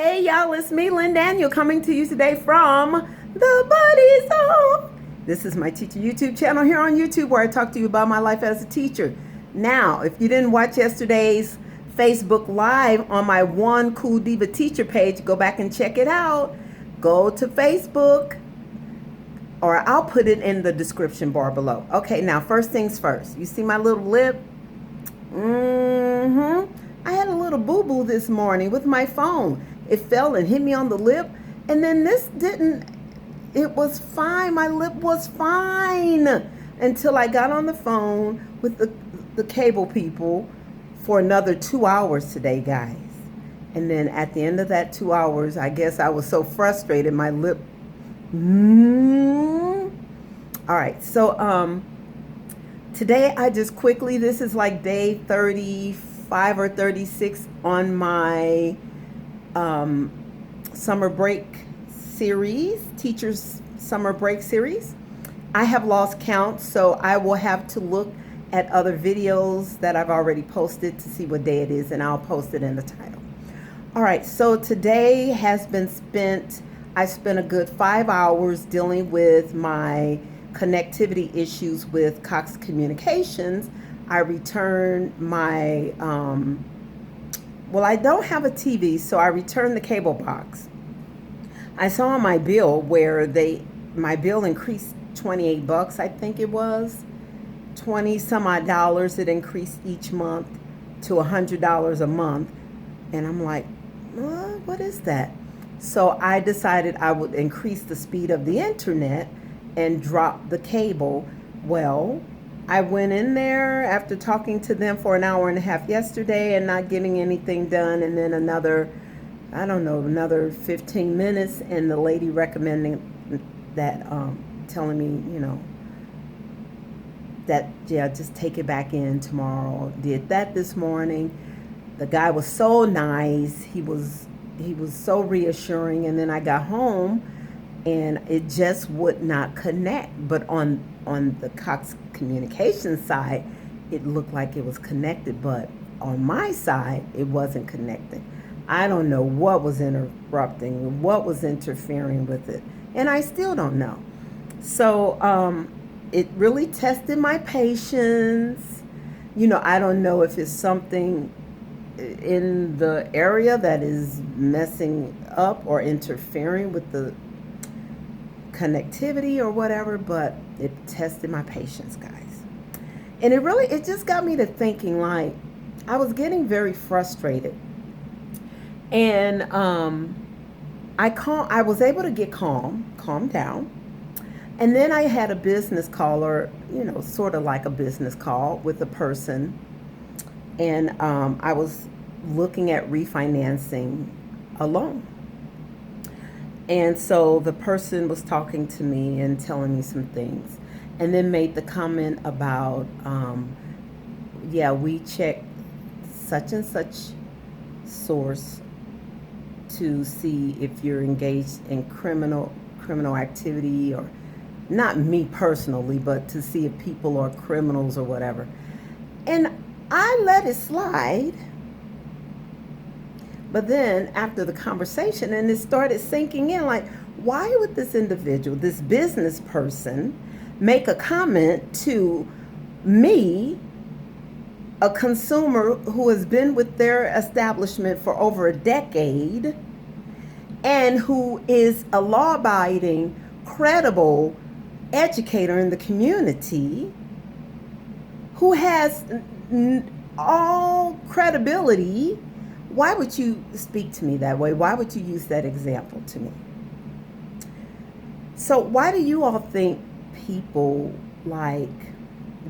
Hey y'all, it's me, Lynn Daniel, coming to you today from the Buddy Zone. This is my teacher YouTube channel here on YouTube where I talk to you about my life as a teacher. Now, if you didn't watch yesterday's Facebook Live on my One Cool Diva teacher page, go back and check it out. Go to Facebook, or I'll put it in the description bar below. Okay, now first things first. You see my little lip? I had a little boo-boo this morning with my phone. It fell and hit me on the lip, and then this didn't. It was fine. My lip was fine until I got on the phone with the cable people for another 2 hours today, guys. And then at the end of that 2 hours, I guess I was so frustrated, my lip. All right, so today I just quickly, this is like day 35 or 36 on my summer break series, teachers summer break series. I have lost count, so I will have to look at other videos that I've already posted to see what day it is, and I'll post it in the title. All right, so today has been spent, I spent a good 5 hours dealing with my connectivity issues with Cox Communications. I returned my well, I don't have a TV, so I returned the cable box. I saw on my bill where my bill increased $28, I think it was. 20 some odd dollars it increased each month to $100 a month. And I'm like, what is that? So I decided I would increase the speed of the internet and drop the cable. Well, I went in there after talking to them for an hour and a half yesterday and not getting anything done, and then another 15 minutes, and the lady recommending that, telling me, that, yeah, just take it back in tomorrow. Did that this morning. The guy was so nice. He was so reassuring, and then I got home and it just would not connect. But on the Cox Communications side, it looked like it was connected, but on my side, it wasn't connected. I don't know what was interrupting, what was interfering with it, and I still don't know. So it really tested my patience. I don't know if it's something in the area that is messing up or interfering with the connectivity or whatever, but it tested my patience, guys. And it just got me to thinking, like, I was getting very frustrated, and I was able to get calm down, and then I had a business call, or sort of like a business call with a person, and I was looking at refinancing a loan. And so the person was talking to me and telling me some things, and then made the comment about, yeah, we checked such and such source to see if you're engaged in criminal activity, or not me personally, but to see if people are criminals or whatever. And I let it slide. But then after the conversation, and it started sinking in, like, why would this individual, this business person, make a comment to me, a consumer who has been with their establishment for over a decade, and who is a law-abiding, credible educator in the community, who has all credibility? Why would you speak to me that way? Why would you use that example to me? So why do you all think people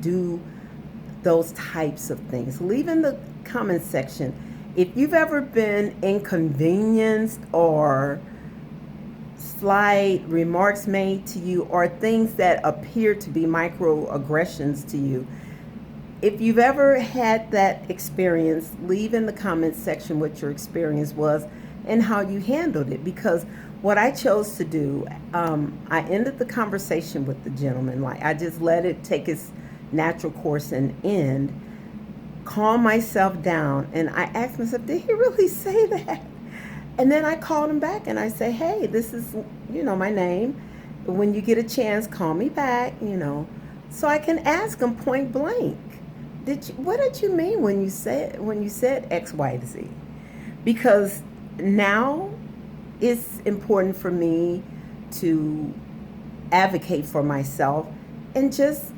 do those types of things? Leave in the comment section if you've ever been inconvenienced, or slight remarks made to you, or things that appear to be microaggressions to you. If you've ever had that experience, leave in the comments section what your experience was and how you handled it. Because what I chose to do, I ended the conversation with the gentleman. Like, I just let it take its natural course and end, calm myself down, and I asked myself, did he really say that? And then I called him back and I say, hey, this is, my name. When you get a chance, call me back, so I can ask him point blank. What did you mean when you said X, Y, Z? Because now it's important for me to advocate for myself and just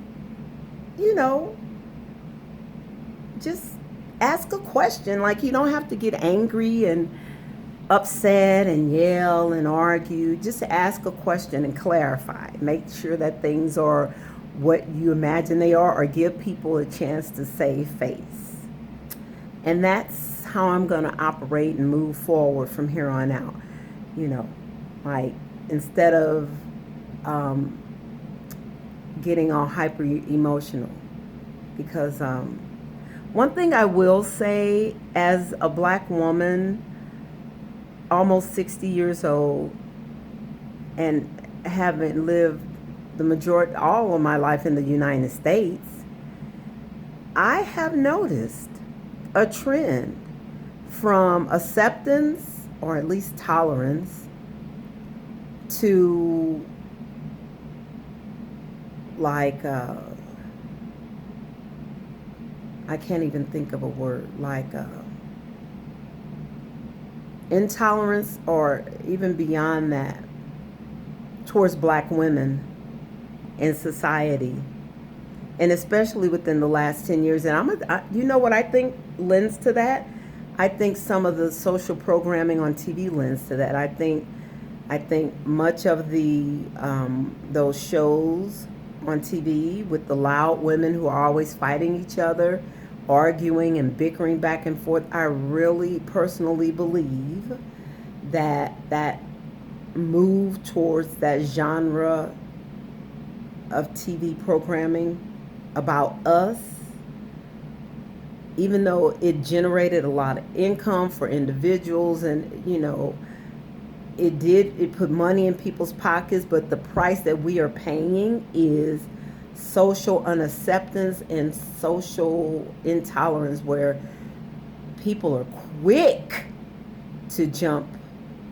ask a question. Like, you don't have to get angry and upset and yell and argue. Just ask a question and clarify. Make sure that things are what you imagine they are, or give people a chance to save face. And that's how I'm going to operate and move forward from here on out. Like, instead of getting all hyper emotional. Because one thing I will say, as a black woman, almost 60 years old, and having lived all of my life in the United States, I have noticed a trend from acceptance, or at least tolerance, to like I can't even think of a word, like intolerance, or even beyond that, towards black women in society, and especially within the last 10 years. And you know what I think lends to that? I think some of the social programming on TV lends to that. I think much of the those shows on TV with the loud women who are always fighting each other, arguing and bickering back and forth, I really personally believe that move towards that genre of TV programming about us, even though it generated a lot of income for individuals, and it put money in people's pockets, but the price that we are paying is social unacceptance and social intolerance, where people are quick to jump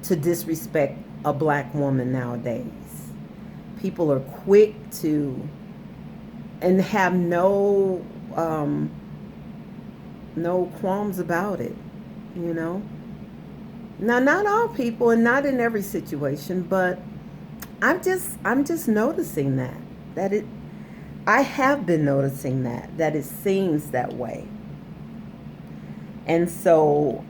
to disrespect a black woman nowadays. People are quick to, and have no qualms about it, Now, not all people, and not in every situation, but I'm just noticing that I have been noticing that it seems that way. And so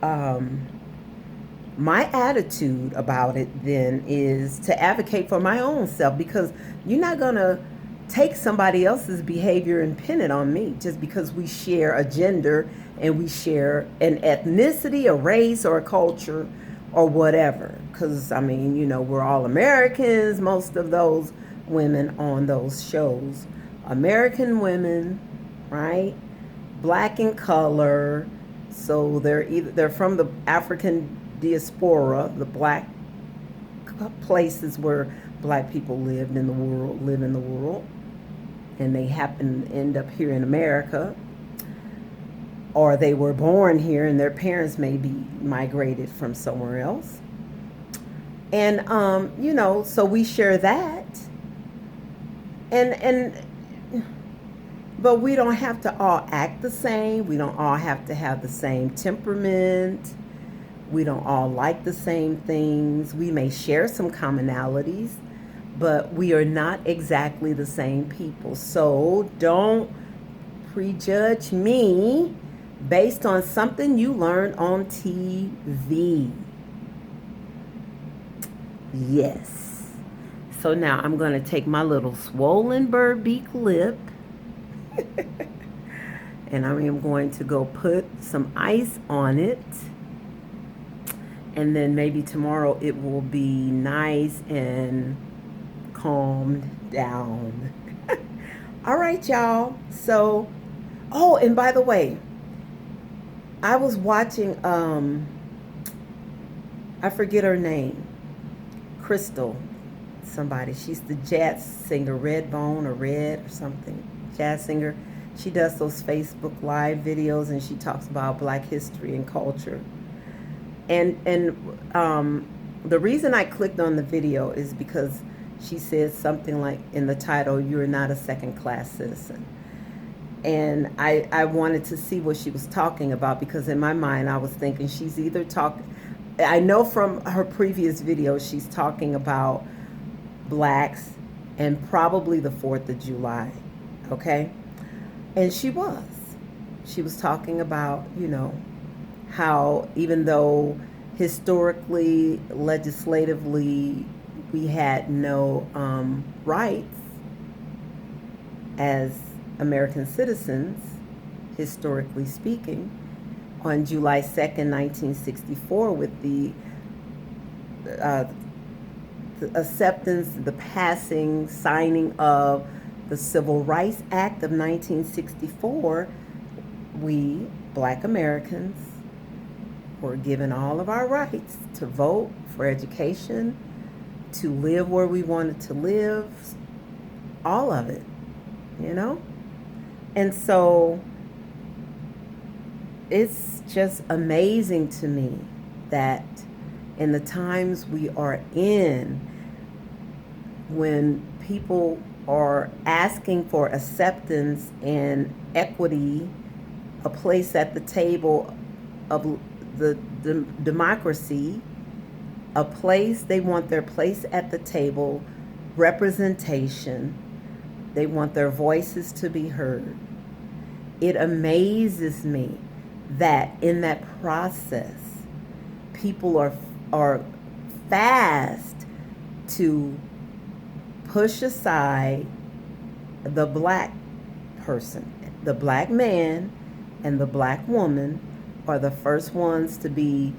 my attitude about it then is to advocate for my own self, because you're not going to take somebody else's behavior and pin it on me just because we share a gender and we share an ethnicity, a race, or a culture, or whatever. Because, we're all Americans, most of those women on those shows. American women, right? Black in color. So they're from the African diaspora, the black places where black people live in the world, and they happen to end up here in America, or they were born here and their parents may be migrated from somewhere else. And so we share that, but we don't have to all act the same. We don't all have to have the same temperament. We don't all like the same things. We may share some commonalities, but we are not exactly the same people. So don't prejudge me based on something you learned on TV. Yes. So now I'm going to take my little swollen bird beak lip and I am going to go put some ice on it. And then maybe tomorrow it will be nice and calmed down. All right, y'all. So, and by the way, I was watching, I forget her name, Crystal, somebody. She's the jazz singer, Redbone or Red or something, jazz singer. She does those Facebook Live videos and she talks about Black history and culture. And the reason I clicked on the video is because she said something like in the title, "You're not a second-class citizen." And I wanted to see what she was talking about, because in my mind I was thinking she's either talking, I know from her previous videos she's talking about blacks and probably the 4th of July, okay? And she was talking about, how even though historically, legislatively, we had no rights as American citizens, historically speaking, on July 2nd, 1964, with the acceptance, the passing, signing of the Civil Rights Act of 1964, we, Black Americans, were given all of our rights to vote, for education, to live where we wanted to live, all of it, And so it's just amazing to me that in the times we are in, when people are asking for acceptance and equity, a place at the table of the democracy, a place, they want their place at the table, representation, they want their voices to be heard. It amazes me that in that process, people are fast to push aside the black person. The black man and the black woman are the first ones to be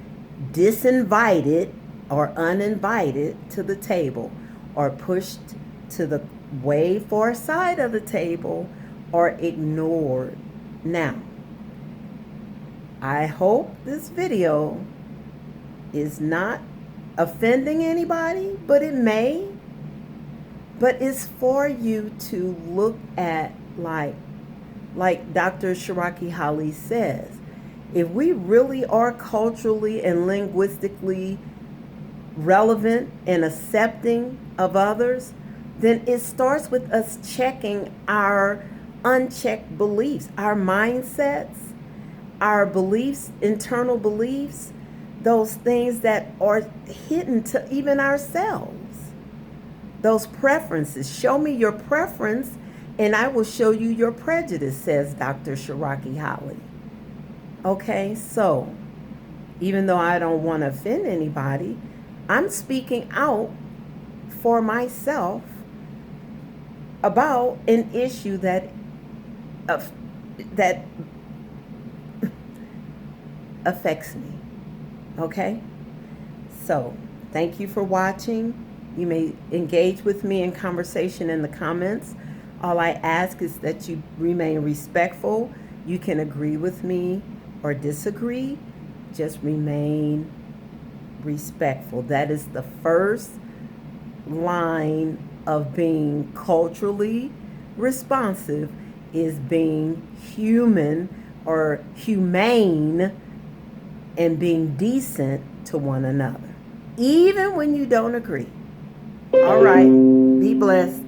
disinvited or uninvited to the table, or pushed to the way far side of the table, or ignored. Now, I hope this video is not offending anybody, but it may. But it's for you to look at, like Dr. Shiraki Holly says, if we really are culturally and linguistically relevant and accepting of others, then it starts with us checking our unchecked beliefs, our mindsets, our beliefs, internal beliefs, those things that are hidden to even ourselves, those preferences. Show me your preference and I will show you your prejudice, says Dr. Shiraki Holly. Okay, so even though I don't want to offend anybody, I'm speaking out for myself about an issue that affects me. Okay? So, thank you for watching. You may engage with me in conversation in the comments. All I ask is that you remain respectful. You can agree with me or disagree. Just remain respectful. That is the first line of being culturally responsive, is being human or humane and being decent to one another, even when you don't agree. All right, be blessed.